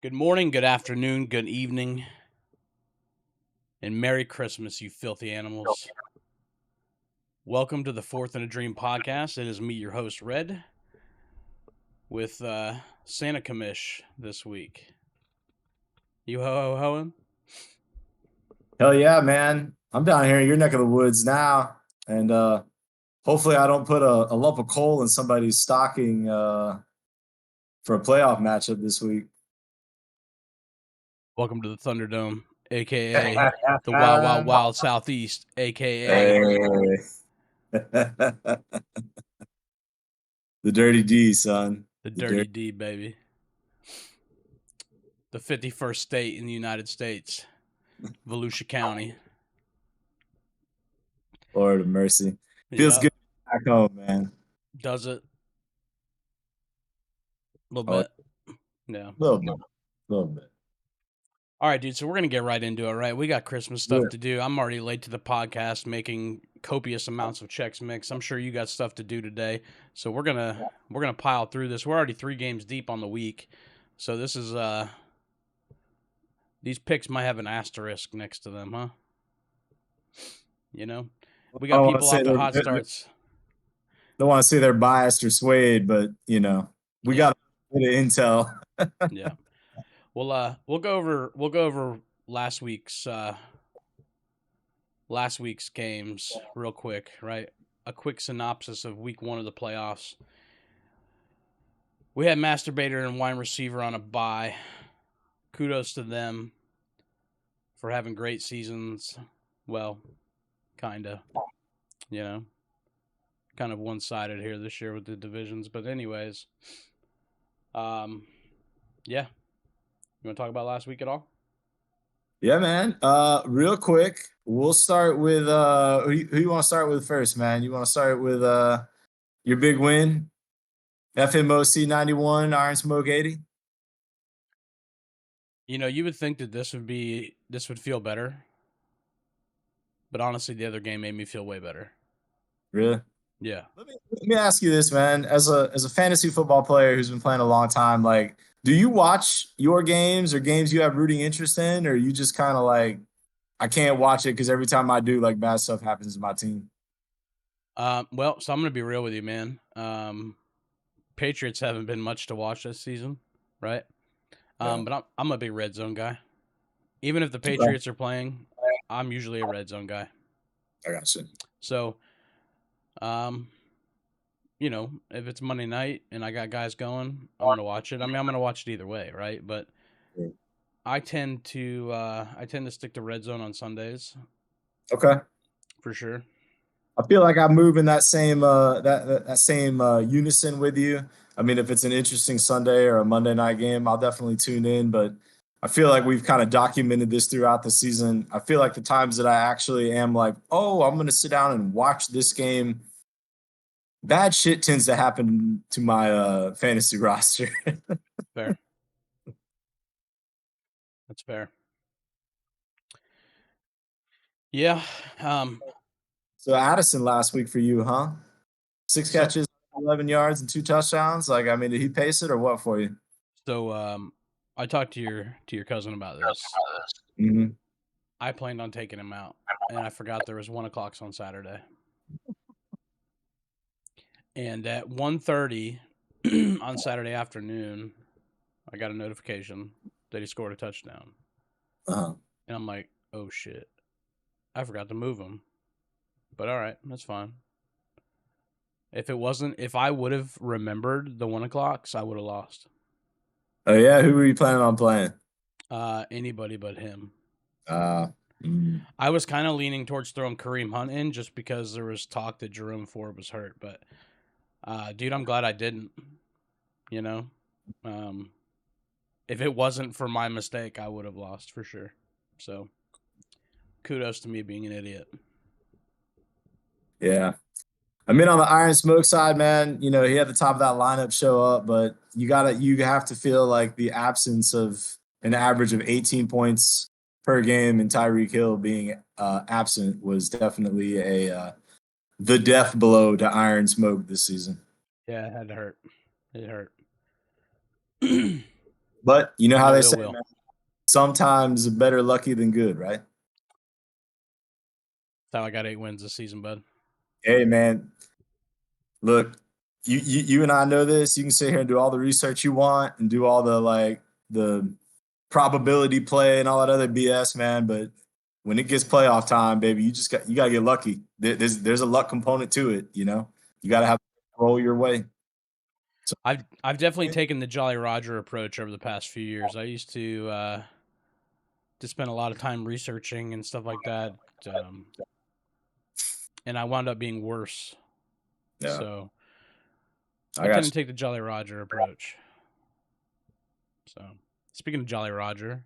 Good morning, good afternoon, good evening, and Merry Christmas, you filthy animals. Welcome to the Fourth and a Dream podcast. It is me, your host, Red, with Santa Commish this week. You ho-ho-hoing? Hell yeah, man. I'm down here in your neck of the woods now. And hopefully I don't put a lump of coal in somebody's stocking for a playoff matchup this week. Welcome to the Thunderdome, a.k.a. the Wild Wild Wild Southeast, a.k.a. The Dirty D, son. the Dirty D, baby. The 51st state in the United States, Volusia County. Lord of mercy. Feels good back home, man. Does it? A little bit. Yeah. A little bit. All right, dude. So we're gonna get right into it, right? We got Christmas stuff to do. I'm already late to the podcast, making copious amounts of Chex Mix. I'm sure you got stuff to do today, so we're gonna pile through this. We're already 3 games deep on the week, so this is these picks might have an asterisk next to them, huh? You know, we got people off to hot starts. Don't want to say they're biased or swayed, but we got a bit of intel. Yeah. We'll go over last week's games real quick, right? A quick synopsis of week 1 of the playoffs. We had Masturbator and Wine Receiver on a bye. Kudos to them for having great seasons. Well, kinda. Kind of one-sided here this year with the divisions. But anyways, yeah. You want to talk about last week at all? Yeah, man. Real quick, we'll start with who you want to start with first, man? You want to start with your big win, FMOC 91, Iron Smoke 80? You would think that this would feel better, but honestly, the other game made me feel way better. Really? Yeah. Let me ask you this, man. As a fantasy football player who's been playing a long time, like, do you watch your games or games you have rooting interest in, or you just kind of like, I can't watch it because every time I do, like, bad stuff happens to my team? Well, so I'm gonna be real with you, man. Patriots haven't been much to watch this season, right? But I'm a big red zone guy. Even if the Patriots are playing, I'm usually a red zone guy. I got you. So, if it's Monday night and I got guys going, I'm gonna watch it. I mean, I'm gonna watch it either way, right? But I tend to stick to red zone on Sundays. Okay. For sure. I feel like I move in that same that same unison with you. I mean, if it's an interesting Sunday or a Monday night game, I'll definitely tune in. But I feel like we've kind of documented this throughout the season. I feel like the times that I actually am like, oh, I'm going to sit down and watch this game, bad shit tends to happen to my fantasy roster. Fair. That's fair. Yeah. So Addison last week for you, huh? 6 catches, 11 yards, and 2 touchdowns. Like, I mean, did he pace it or what for you? So, I talked to your cousin about this. Mm-hmm. I planned on taking him out, and I forgot there was 1 o'clock on Saturday. And at 1:30 on Saturday afternoon, I got a notification that he scored a touchdown. Uh-huh. And I'm like, oh shit, I forgot to move him. But all right, that's fine. If I would have remembered the 1 o'clocks, I would have lost. Oh yeah, who were you planning on playing? Anybody but him. Mm-hmm. I was kind of leaning towards throwing Kareem Hunt in just because there was talk that Jerome Ford was hurt. But, dude, I'm glad I didn't. If it wasn't for my mistake, I would have lost for sure. So, kudos to me being an idiot. Yeah. I mean, on the Iron Smoke side, man, he had the top of that lineup show up, but you have to feel like the absence of an average of 18 points per game and Tyreek Hill being absent was definitely the death blow to Iron Smoke this season. Yeah, it had to hurt. It hurt. But you know how No they ill say, will. man, sometimes better lucky than good, right? That's how I got 8 wins this season, bud. Hey, man, look, you and I know this. You can sit here and do all the research you want and do all the probability play and all that other BS, man. But when it gets playoff time, baby, you gotta get lucky. There's a luck component to it, you know. You gotta have to roll your way. So, I've definitely taken the Jolly Roger approach over the past few years. I used to spend a lot of time researching and stuff like that, and I wound up being worse. yeah, So I I got tend you. to take the Jolly Roger approach. So speaking of Jolly Roger,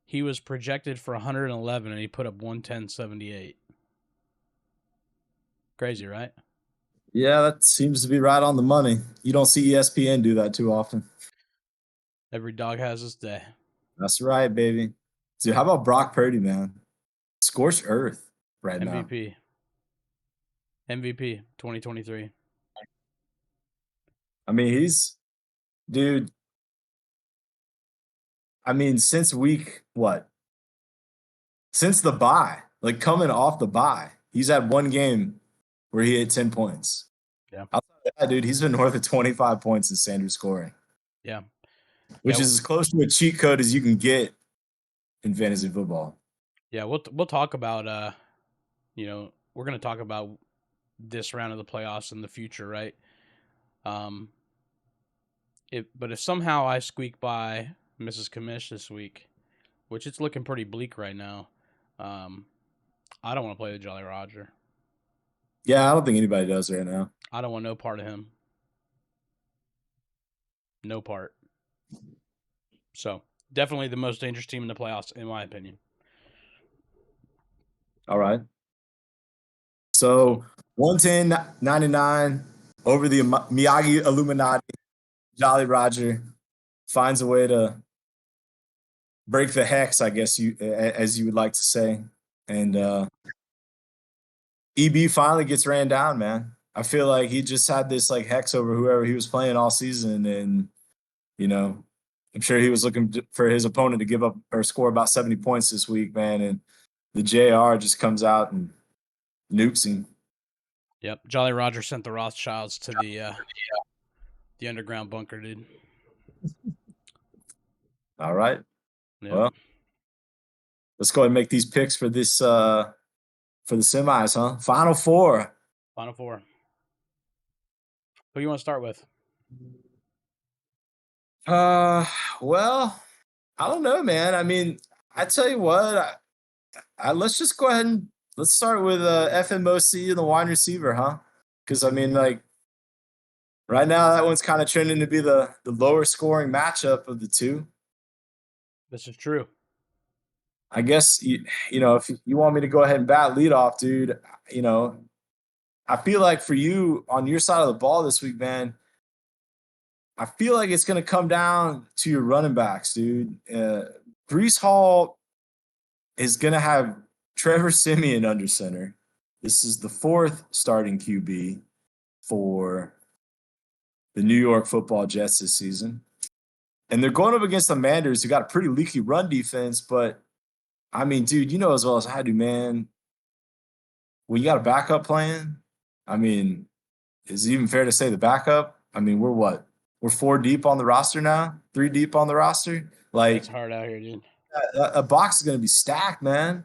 he was projected for 111 and he put up 110.78. Crazy, right? Yeah, that seems to be right on the money. You don't see ESPN do that too often. Every dog has his day. That's right, baby. Dude, how about Brock Purdy, man? Scorched earth right now. MVP. MVP 2023. I mean, dude. I mean, since week what? Since the bye, like coming off the bye, he's had one game where he hit 10 points. Yeah. Outside of that, dude, he's been north of 25 points in standard scoring, Yeah. which Yeah. is as close to a cheat code as you can get in fantasy football. Yeah. We'll talk about, we're going to talk about this round of the playoffs in the future, right? But if somehow I squeak by Mrs. Commish this week, which it's looking pretty bleak right now, I don't want to play the Jolly Roger. Yeah, I don't think anybody does right now. I don't want no part of him. No part. So definitely the most dangerous team in the playoffs, in my opinion. All right. So 110.99 over the Miyagi Illuminati. Jolly Roger finds a way to break the hex, I guess as you would like to say. And EB finally gets ran down, man. I feel like he just had this like hex over whoever he was playing all season, and you know, I'm sure he was looking for his opponent to give up or score about 70 points this week, man. And the JR just comes out and nukes him. Yep. Jolly Roger sent the Rothschilds to the underground bunker, dude. All right. Yep. Well, let's go ahead and make these picks for this for the semis, huh? Final four. Final four. Who you want to start with? Well, I don't know, man. I mean, I tell you what, let's just go ahead and let's start with FMOC and the wide receiver, huh? Because I mean, like right now, that one's kind of trending to be the lower scoring matchup of the two. This is true. I guess you know if you want me to go ahead and bat lead off, dude. You know, I feel like for you on your side of the ball this week, man. I feel like it's going to come down to your running backs, dude. Brees Hall is going to have Trevor Siemian under center. This is the fourth starting QB for the New York Football Jets this season. And they're going up against the Manders, who got a pretty leaky run defense. But, I mean, dude, you know as well as I do, man, when you got a backup plan, I mean, is it even fair to say the backup? I mean, we're what? We're 4 deep on the roster now? 3 deep on the roster? Like, It's hard out here, dude. a box is going to be stacked, man.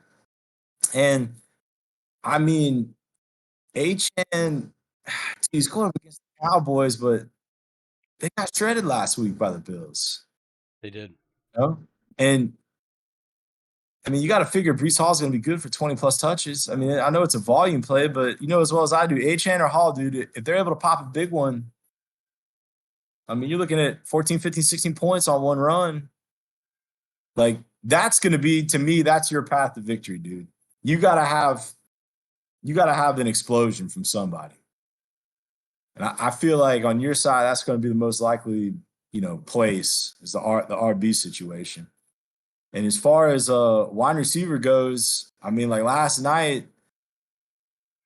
And I mean, Achane, he's going up against the Cowboys, but they got shredded last week by the Bills. They did. You know? And I mean, you got to figure Brees Hall's going to be good for 20 plus touches. I mean, I know it's a volume play, but you know as well as I do, Achane or Hall, dude, if they're able to pop a big one, I mean, you're looking at 14, 15, 16 points on one run. Like, that's going to be, to me, that's your path to victory, dude. You got to have an explosion from somebody. And I feel like on your side, that's going to be the most likely, place is the RB situation. And as far as wide receiver goes, I mean, like last night,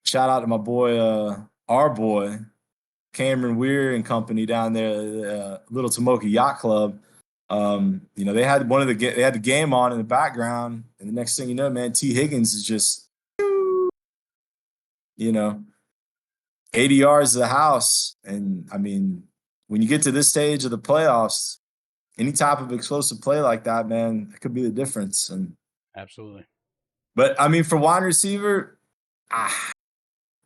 shout out to my boy, our boy, Cameron Weir and company down there, Little Tomoka Yacht Club. They had they had the game on in the background, and the next thing you know, man, T. Higgins is just, you know, 80 yards to the house. And I mean, when you get to this stage of the playoffs, any type of explosive play like that, man, that could be the difference. And Absolutely. but I mean, for wide receiver, ah,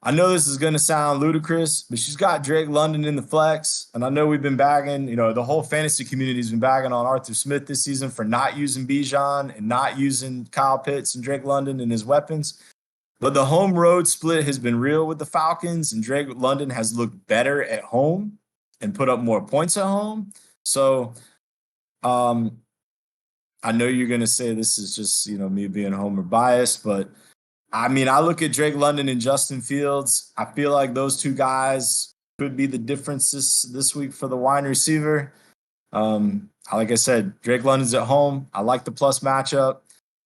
I know this is going to sound ludicrous, but she's got Drake London in the flex. And I know we've been bagging, the whole fantasy community has been bagging on Arthur Smith this season for not using Bijan and not using Kyle Pitts and Drake London and his weapons. But the home road split has been real with the Falcons, and Drake London has looked better at home and put up more points at home. So I know you're going to say this is just, me being homer biased, but I mean, I look at Drake London and Justin Fields. I feel like those two guys could be the differences this week for the wide receiver. Like I said, Drake London's at home. I like the plus matchup.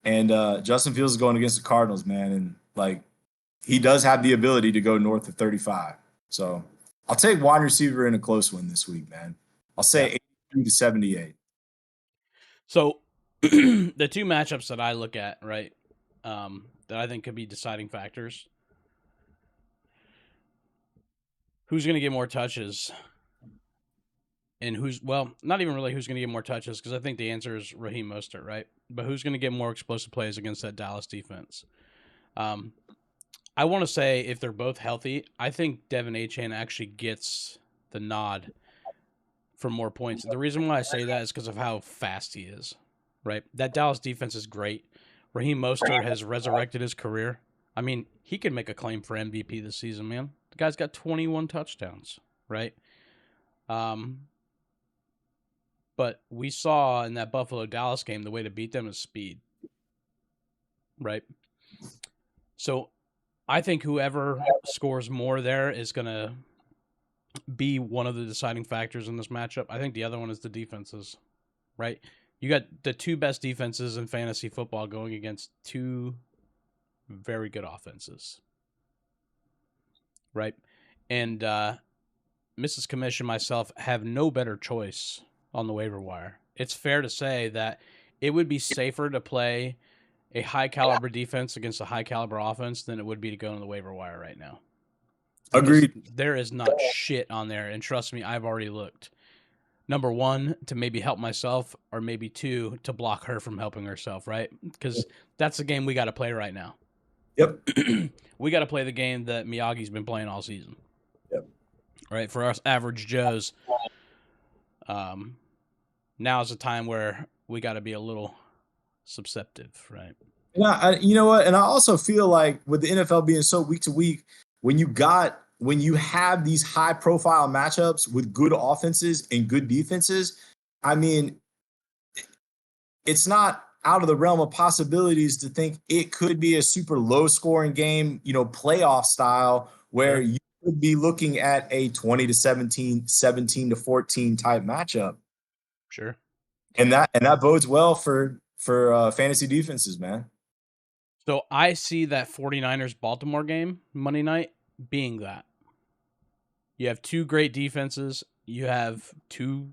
And Justin Fields is going against the Cardinals, man. And like, he does have the ability to go north of 35. So I'll take wide receiver in a close one this week, man. I'll say 82 to 78. So the two matchups that I look at, right, that I think could be deciding factors. Who's going to get more touches? And not even really who's going to get more touches, because I think the answer is Raheem Mostert, right? But who's going to get more explosive plays against that Dallas defense? I want to say if they're both healthy, I think Devin Achane actually gets the nod for more points. The reason why I say that is because of how fast he is, right? That Dallas defense is great. Raheem Mostert has resurrected his career. I mean, he could make a claim for MVP this season, man. The guy's got 21 touchdowns, right? But we saw in that Buffalo-Dallas game, the way to beat them is speed, right? So I think whoever scores more there is going to be one of the deciding factors in this matchup. I think the other one is the defenses, right? You got the two best defenses in fantasy football going against two very good offenses, right? And Mrs. Commission, myself, have no better choice on the waiver wire. It's fair to say that it would be safer to play a high-caliber defense against a high-caliber offense than it would be to go on the waiver wire right now. Agreed. There is not shit on there, and trust me, I've already looked. Number one, to maybe help myself, or maybe two, to block her from helping herself, right? Because that's the game we got to play right now. Yep. We got to play the game that Miyagi's been playing all season. Yep. Right? For us average Joes, now's the time where we got to be a little susceptible, right? Yeah, you know what? And I also feel like with the NFL being so week to week, when you have these high profile matchups with good offenses and good defenses, I mean, it's not out of the realm of possibilities to think it could be a super low scoring game, playoff style, where you could be looking at a 20 to 17, 17 to 14 type matchup. Sure. And that bodes well for fantasy defenses, man. So I see that 49ers Baltimore game Monday night being that. You have two great defenses. You have two.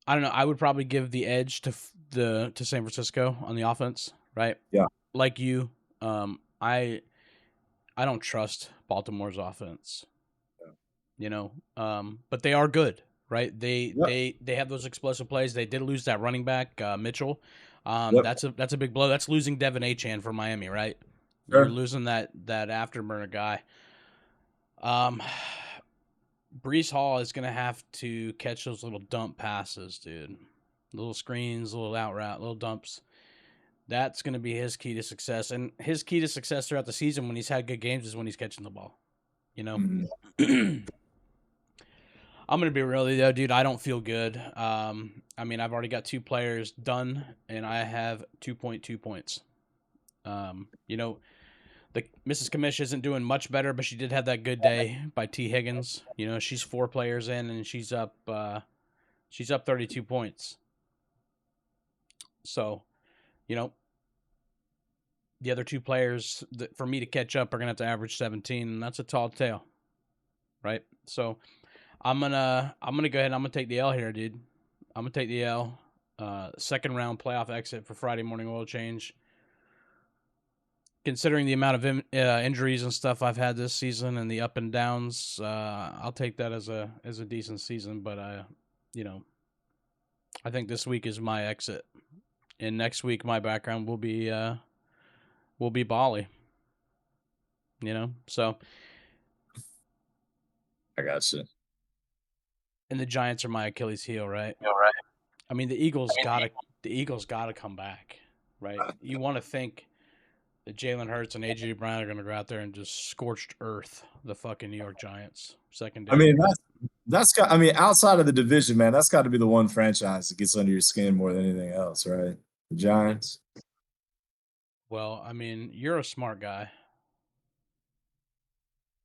I don't know. I would probably give the edge to San Francisco on the offense, right? Yeah. Like you, I don't trust Baltimore's offense. Yeah. But they are good, right? They have those explosive plays. They did lose that running back Mitchell. That's a big blow. That's losing Devin Achane for Miami, right? Sure. You're losing that afterburner guy. Breece Hall is going to have to catch those little dump passes, dude. Little screens, little out route, little dumps. That's going to be his key to success. And his key to success throughout the season when he's had good games is when he's catching the ball. Mm-hmm. I'm going to be real, though, dude. I don't feel good. I mean, I've already got two players done, and I have 2.2 points. The Mrs. Commish isn't doing much better, but she did have that good day by T. Higgins. She's 4 players in, and she's up 32 points. So, the other two players for me to catch up are gonna have to average 17, and that's a tall tale, right? So, I'm gonna go ahead and I'm gonna take the L here, dude. I'm gonna take the L. Second round playoff exit for Friday morning oil change. Considering the amount of injuries and stuff I've had this season and the up and downs, I'll take that as a decent season. But I think this week is my exit, and next week my background will be Bali. So I got you. And the Giants are my Achilles heel, right? Yeah, right. I mean, the Eagles gotta come back, right? You want to think that Jalen Hurts and AJ Brown are going to go out there and just scorched earth the fucking New York Giants secondary. I mean, that's got. I mean, outside of the division, man, that's got to be the one franchise that gets under your skin more than anything else, right? The Giants. Well, I mean, you're a smart guy,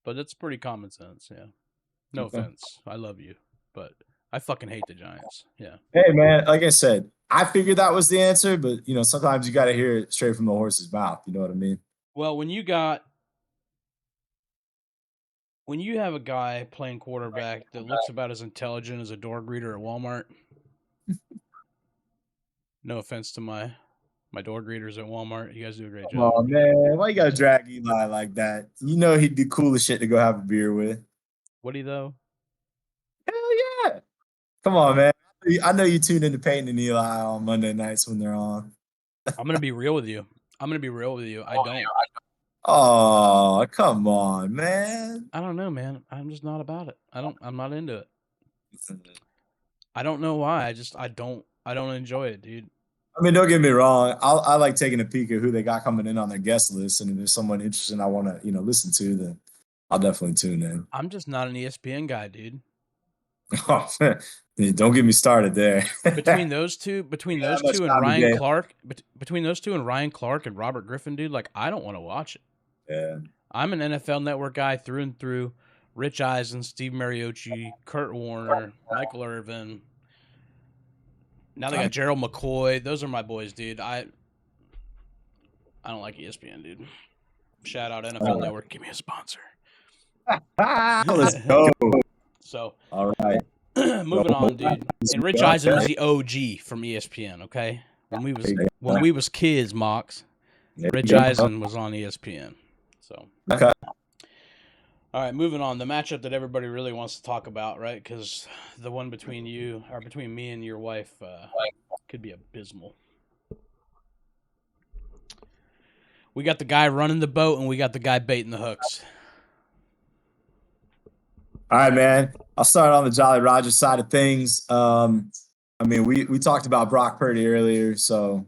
but it's pretty common sense. Yeah. No offense, I love you, but I fucking hate the Giants. Yeah. Hey, man, like I said, I figured that was the answer, but sometimes you got to hear it straight from the horse's mouth. You know what I mean? Well, when you have a guy playing quarterback that looks about as intelligent as a door greeter at Walmart, no offense to my door greeters at Walmart, you guys do a great job. Oh man, why you gotta drag Eli like that? You know he'd be cool as shit to go have a beer with. Would he though? Hell yeah! Come on, man. I know you tune into Peyton and Eli on Monday nights when they're on. I'm gonna be real with you. I don't. Oh, come on, man. I don't know, man. I'm just not about it. I'm not into it. I don't know why. I don't enjoy it, dude. I mean, don't get me wrong. I like taking a peek at who they got coming in on their guest list, and if there's someone interesting I want to, listen to, then I'll definitely tune in. I'm just not an ESPN guy, dude. Oh, don't get me started there. between those two and Ryan Clark, between those two and Ryan Clark and Robert Griffin, dude, like I don't want to watch it. Yeah. I'm an NFL Network guy through and through. Rich Eisen, Steve Mariucci, Kurt Warner, Michael Irvin. Now they got Gerald McCoy. Those are my boys, dude. I don't like ESPN, dude. Shout out NFL Network. Give me a sponsor. Let's go. So, all right. Moving on, dude. And Rich Eisen is the OG from ESPN. Okay, when we was kids, Mox, Rich Eisen was on ESPN. So, okay. All right, moving on. The matchup that everybody really wants to talk about, right? Because the one between me and your wife could be abysmal. We got the guy running the boat, and we got the guy baiting the hooks. All right, man. I'll start on the Jolly Roger side of things. I mean, we talked about Brock Purdy earlier, so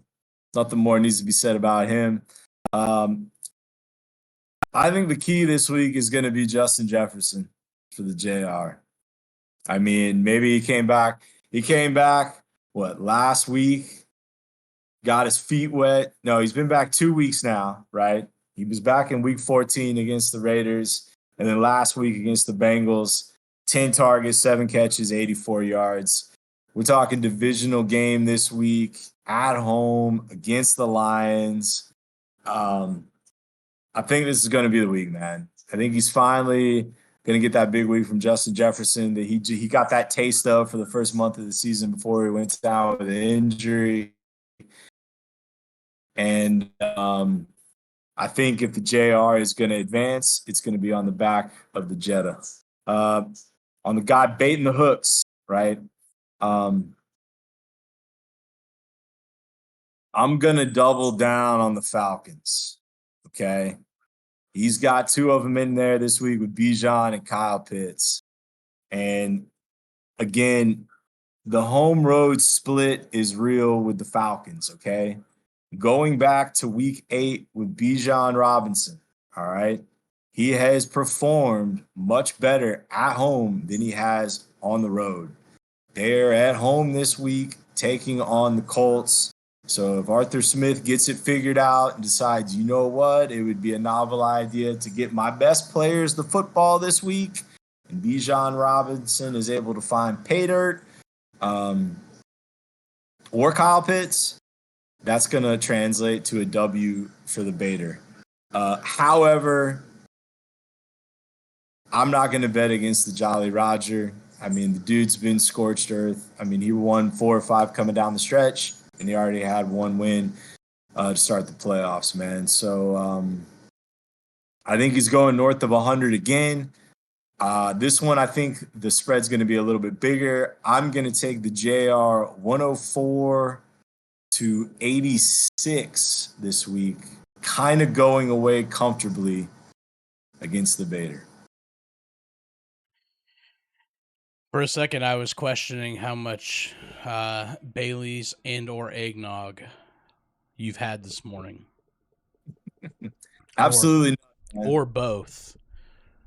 nothing more needs to be said about him. I think the key this week is going to be Justin Jefferson for the JR. I mean, maybe he came back. Last week? Got his feet wet. No, he's been back 2 weeks now, right? He was back in week 14 against the Raiders. And then last week against the Bengals, 10 targets, 7 catches, 84 yards. We're talking divisional game this week at home against the Lions. I think this is going to be the week, man. I think he's finally going to get that big week from Justin Jefferson that he got that taste of for the first month of the season before he went down with an injury. And I think if the JR is going to advance, it's going to be on the back of the Jetta. On the guy baiting the hooks, right? I'm going to double down on the Falcons. Okay. He's got 2 of them in there this week with Bijan and Kyle Pitts. And again, the home road split is real with the Falcons. Okay. Going back to week 8 with Bijan Robinson. All right. He has performed much better at home than he has on the road. They're at home this week taking on the Colts. So if Arthur Smith gets it figured out and decides, you know what, it would be a novel idea to get my best players the football this week, and Bijan Robinson is able to find pay dirt or Kyle Pitts, that's going to translate to a W for the baiter. However, I'm not going to bet against the Jolly Roger. I mean, the dude's been scorched earth. I mean, he won 4 or 5 coming down the stretch, and he already had one win to start the playoffs, man. So I think he's going north of 100 again. This one, I think the spread's going to be a little bit bigger. I'm going to take the JR 104 to 86 this week, kind of going away comfortably against the Bader. For a second, I was questioning how much Bailey's and or eggnog you've had this morning. Absolutely not, or both.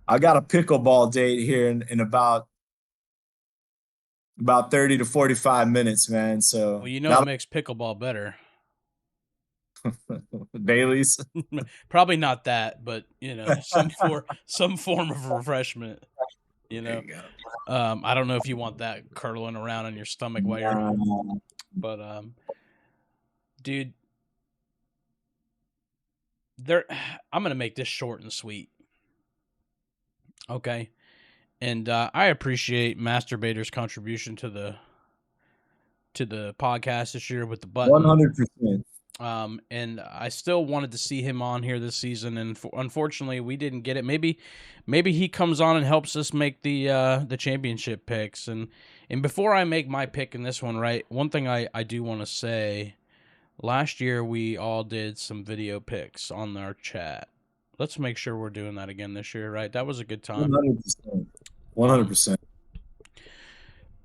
I got a pickleball date here in about 30 to 45 minutes, man. So well, you know what makes pickleball better? Bailey's. Probably not that, but you know, some form of refreshment. You know, I don't know if you want that curdling around on your stomach while you're, but dude, I'm gonna make this short and sweet. Okay, and I appreciate Masturbator's contribution to the podcast this year with the button. 100%. And I still wanted to see him on here this season, and unfortunately, we didn't get it. Maybe he comes on and helps us make the championship picks. And before I make my pick in this one, right, one thing I do want to say, last year we all did some video picks on our chat. Let's make sure we're doing that again this year, right? That was a good time. 100%. 100%.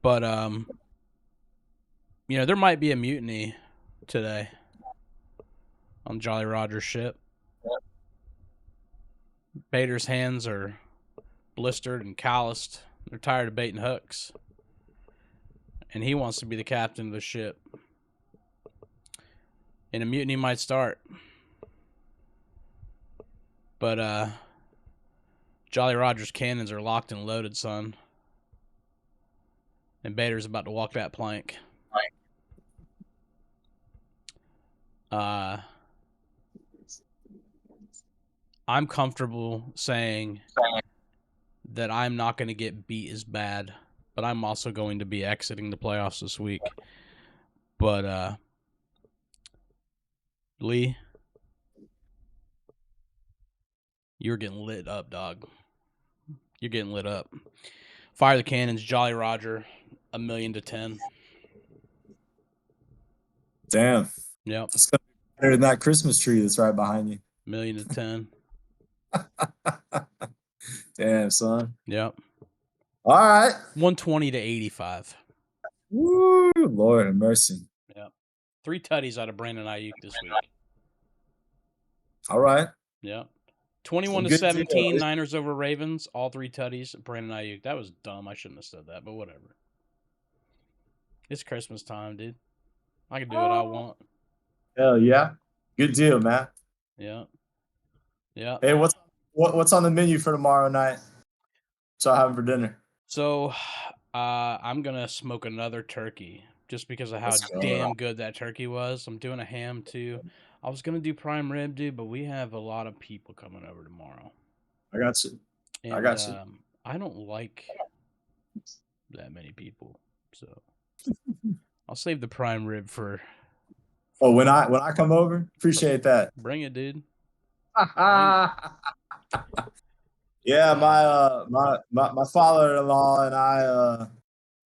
But you know, there might be a mutiny today on Jolly Roger's ship. Yep. Bader's hands are blistered and calloused. They're tired of baiting hooks. And he wants to be the captain of the ship. And a mutiny might start. But Jolly Roger's cannons are locked and loaded, son. And Bader's about to walk that plank. I'm comfortable saying that I'm not going to get beat as bad, but I'm also going to be exiting the playoffs this week. But Lee, you're getting lit up, dog. You're getting lit up. Fire the cannons, Jolly Roger, 1,000,000 to 10. Damn. Yep. It's gonna be better than that Christmas tree that's right behind you. 1,000,000 to 10. Damn, son. Yep. All right. 120 to 85. Woo, Lord have mercy. Yep. 3 tutties out of Brandon Ayuk this week. All right. Yep. 21 to 17, deal. Niners over Ravens. All 3 tutties. Brandon Ayuk. That was dumb. I shouldn't have said that, but whatever. It's Christmas time, dude. I can do what I want. Hell yeah. Good deal, man. Yeah. Yeah. Hey, what's on the menu for tomorrow night? So having for dinner. So I'm gonna smoke another turkey just because of how damn good that turkey was. I'm doing a ham too. I was gonna do prime rib, dude, but we have a lot of people coming over tomorrow. I got you. And, I got you. I don't like that many people, so I'll save the prime rib for. Oh, when I come over, appreciate that. Bring it, dude. Yeah, my father-in-law and I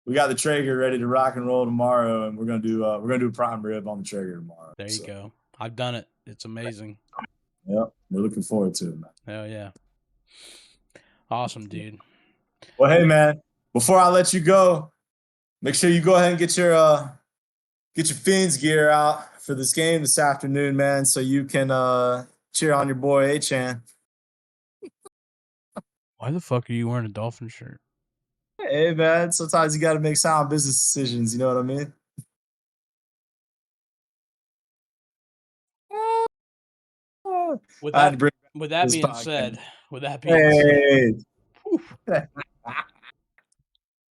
we got the Traeger ready to rock and roll tomorrow, and we're gonna do prime rib on the Traeger tomorrow. There you go. I've done it. It's amazing. Yep, we're looking forward to it, man. Hell yeah. Awesome, dude. Well, hey, man, before I let you go, make sure you go ahead and get your Fins gear out for this game this afternoon, man, so you can cheer on your boy Achane. Why the fuck are you wearing a Dolphin shirt? Hey, man, sometimes you got to make sound business decisions, you know what I mean? With that being said,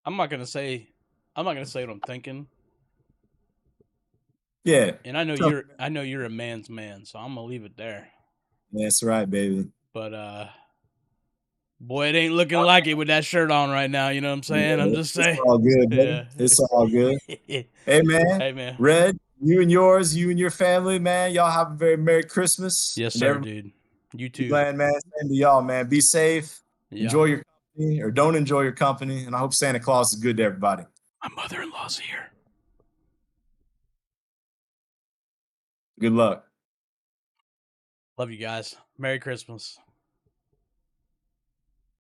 I'm not gonna say what I'm thinking. Yeah. And I know you're a man's man, so I'm gonna leave it there. That's right, baby. But Boy, it ain't looking like it with that shirt on right now. You know what I'm saying? Yeah, I'm just it's saying. all good, buddy. Yeah. It's all good. Hey, man. Hey, man. Red, you and yours, you and your family, man. Y'all have a very Merry Christmas. Yes, And sir, everybody, dude. You too. man, same to y'all, man. Be safe. Yeah. Enjoy your company or don't enjoy your company. And I hope Santa Claus is good to everybody. My mother-in-law's here. Good luck. Love you guys. Merry Christmas.